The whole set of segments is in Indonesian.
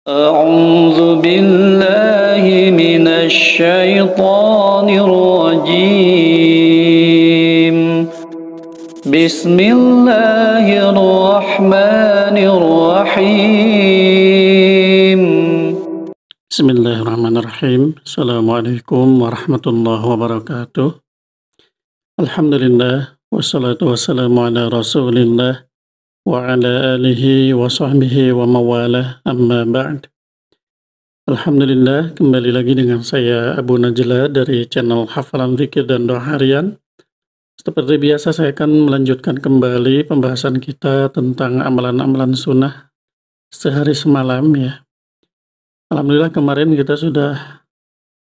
أعوذ بالله من الشيطان الرجيم بسم الله الرحمن الرحيم Bismillahirrahmanirrahim. Assalamualaikum warahmatullahi wabarakatuh. Alhamdulillah, wassalatu wassalamu ala rasulillah wa ala alihi wa sahbihi wa mawalah, amma ba'd. Alhamdulillah, kembali lagi dengan saya Abu Najla dari channel Hafalan Zikir dan Doa Harian. Seperti biasa saya akan melanjutkan kembali pembahasan kita tentang amalan-amalan sunnah sehari semalam ya. Alhamdulillah kemarin kita sudah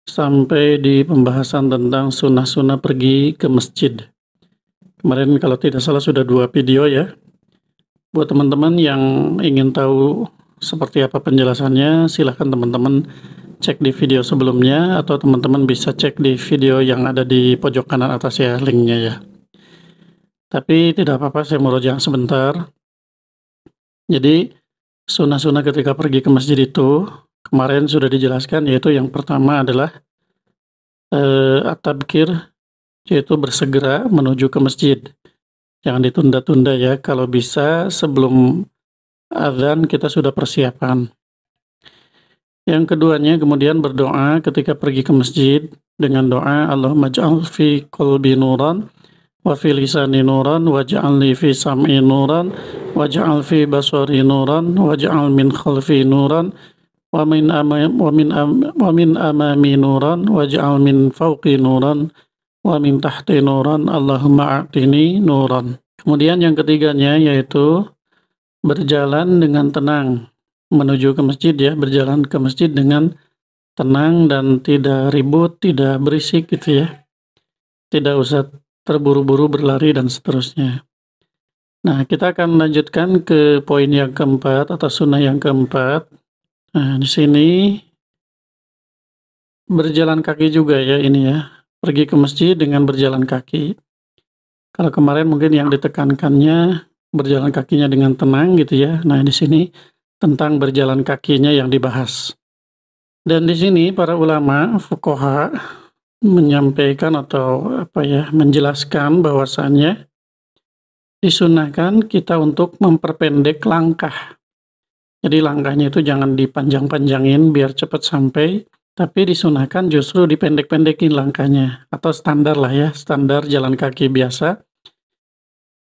sampai di pembahasan tentang sunnah-sunnah pergi ke masjid. Kemarin kalau tidak salah sudah 2 video ya. Buat teman-teman yang ingin tahu seperti apa penjelasannya, silahkan teman-teman cek di video sebelumnya atau teman-teman bisa cek di video yang ada di pojok kanan atas ya linknya ya. Tapi tidak apa-apa, saya mau rojang sebentar. Jadi sunnah-sunnah ketika pergi ke masjid itu kemarin sudah dijelaskan, yaitu yang pertama adalah at-tabkir, yaitu bersegera menuju ke masjid. Jangan ditunda-tunda ya, kalau bisa sebelum adzan kita sudah persiapan. Yang keduanya kemudian berdoa ketika pergi ke masjid dengan doa Allahumma ja'al fi qalbi nuran wa fi lisani nuran waj'alni fi sam'i nuran waj'al fi basari nuran waj'al min khalfi nuran wa min amami nuran waj'al min fawqi nuran wa min tahti nuran Allahumma a'tini nuran. Kemudian yang ketiganya yaitu berjalan dengan tenang menuju ke masjid ya, berjalan ke masjid dengan tenang dan tidak ribut, tidak berisik gitu ya. Tidak usah terburu-buru berlari dan seterusnya. Nah, kita akan lanjutkan ke poin yang keempat atau sunnah yang keempat. Nah, di sini berjalan kaki juga ya ini ya. Pergi ke masjid dengan berjalan kaki. Kalau kemarin mungkin yang ditekankannya berjalan kakinya dengan tenang gitu ya. Nah, di sini tentang berjalan kakinya yang dibahas. Dan di sini para ulama fuqaha menyampaikan atau menjelaskan bahwasannya disunahkan kita untuk memperpendek langkah. Jadi langkahnya itu jangan dipanjang-panjangin biar cepat sampai, tapi disunahkan justru dipendek-pendekin langkahnya, atau standar lah ya, standar jalan kaki biasa,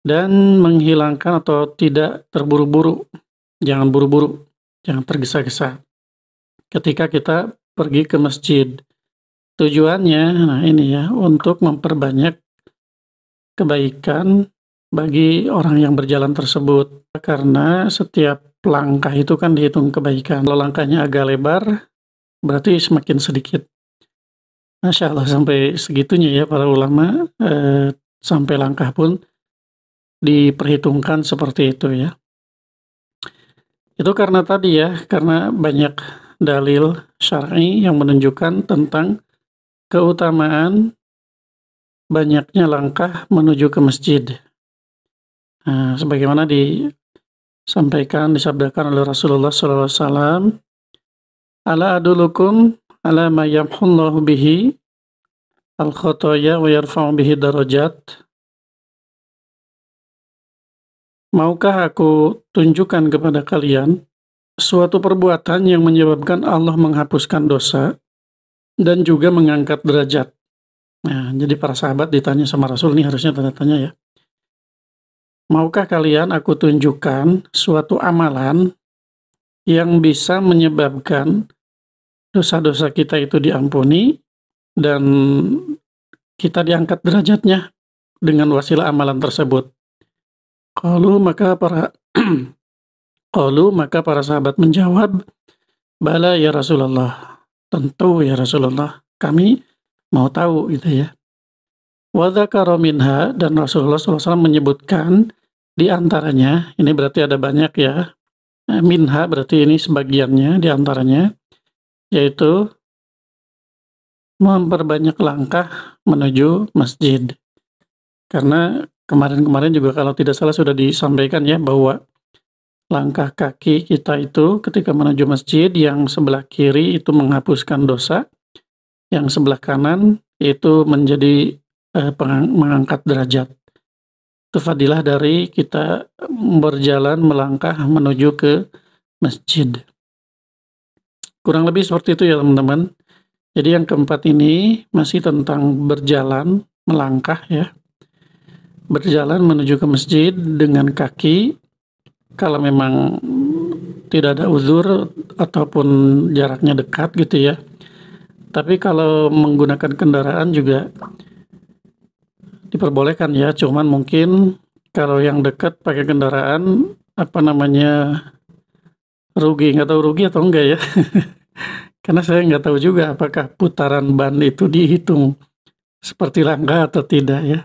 dan menghilangkan atau tidak terburu-buru, jangan buru-buru, jangan tergesa-gesa ketika kita pergi ke masjid. Tujuannya, nah ini ya, untuk memperbanyak kebaikan bagi orang yang berjalan tersebut, karena setiap langkah itu kan dihitung kebaikan. Kalau langkahnya agak lebar, berarti semakin sedikit. Masya Allah, sampai segitunya ya para ulama, sampai langkah pun diperhitungkan seperti itu ya. Itu karena tadi ya, karena banyak dalil syar'i yang menunjukkan tentang keutamaan banyaknya langkah menuju ke masjid. Nah, sebagaimana disabdakan oleh Rasulullah SAW, ala adulukum ala ma yamhullahu bihi al-khotoya wa yarfa'u bihi darajat. Maukah aku tunjukkan kepada kalian suatu perbuatan yang menyebabkan Allah menghapuskan dosa dan juga mengangkat derajat. Nah, jadi para sahabat ditanya sama Rasul, ini harusnya tanda tanya ya. Maukah kalian aku tunjukkan suatu amalan yang bisa menyebabkan dosa-dosa kita itu diampuni dan kita diangkat derajatnya dengan wasilah amalan tersebut? Qalu maka para sahabat menjawab, bala ya Rasulullah, tentu ya Rasulullah, kami mau tahu gitu ya. Wa dzakara minha, dan Rasulullah SAW menyebutkan di antaranya, ini berarti ada banyak ya, minha berarti ini sebagiannya, di antaranya, yaitu memperbanyak langkah menuju masjid. Karena kemarin-kemarin juga kalau tidak salah sudah disampaikan ya, bahwa langkah kaki kita itu ketika menuju masjid, yang sebelah kiri itu menghapuskan dosa, yang sebelah kanan itu menjadi mengangkat derajat. Itu fadilah dari kita berjalan melangkah menuju ke masjid. Kurang lebih seperti itu ya teman-teman. Jadi yang keempat ini masih tentang berjalan, melangkah ya. Berjalan menuju ke masjid dengan kaki, kalau memang tidak ada uzur ataupun jaraknya dekat gitu ya. Tapi kalau menggunakan kendaraan juga diperbolehkan ya, cuman mungkin kalau yang dekat pakai kendaraan rugi, nggak tahu rugi atau enggak ya. Karena saya nggak tahu juga apakah putaran ban itu dihitung seperti langkah atau tidak ya.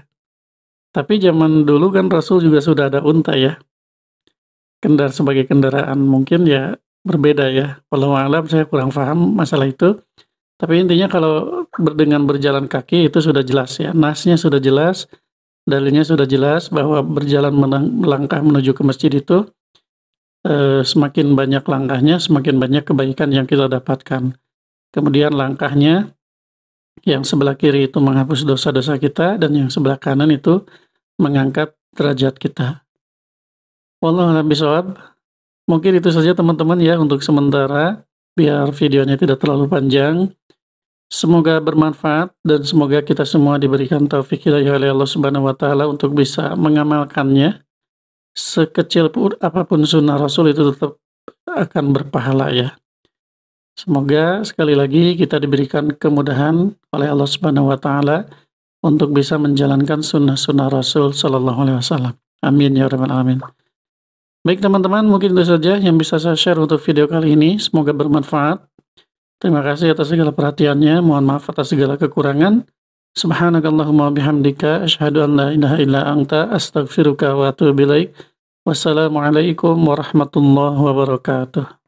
Tapi zaman dulu kan Rasul juga sudah ada unta ya, sebagai kendaraan, mungkin ya berbeda ya. Walau alam saya kurang paham masalah itu. Tapi intinya kalau dengan berjalan kaki itu sudah jelas ya, nasnya sudah jelas, dalilnya sudah jelas bahwa berjalan melangkah menuju ke masjid itu semakin banyak langkahnya, semakin banyak kebaikan yang kita dapatkan. Kemudian langkahnya yang sebelah kiri itu menghapus dosa-dosa kita, dan yang sebelah kanan itu mengangkat derajat kita. Wallahu a'lam bishawab. Mungkin itu saja teman-teman ya untuk sementara, biar videonya tidak terlalu panjang. Semoga bermanfaat dan semoga kita semua diberikan taufik hidayah oleh Allah Subhanahu wa taala untuk bisa mengamalkannya. Sekecil pun apapun sunnah Rasul itu tetap akan berpahala ya. Semoga sekali lagi kita diberikan kemudahan oleh Allah Subhanahu wa taala untuk bisa menjalankan sunnah-sunnah Rasul sallallahu alaihi wasallam. Amin ya rabbal alamin. Baik teman-teman, mungkin itu saja yang bisa saya share untuk video kali ini. Semoga bermanfaat. Terima kasih atas segala perhatiannya. Mohon maaf atas segala kekurangan. Subhanakallahumma bihamdika asyhadu an la ilaha illa anta astaghfiruka wa atubu ilaik. Wassalamualaikum warahmatullahi wabarakatuh.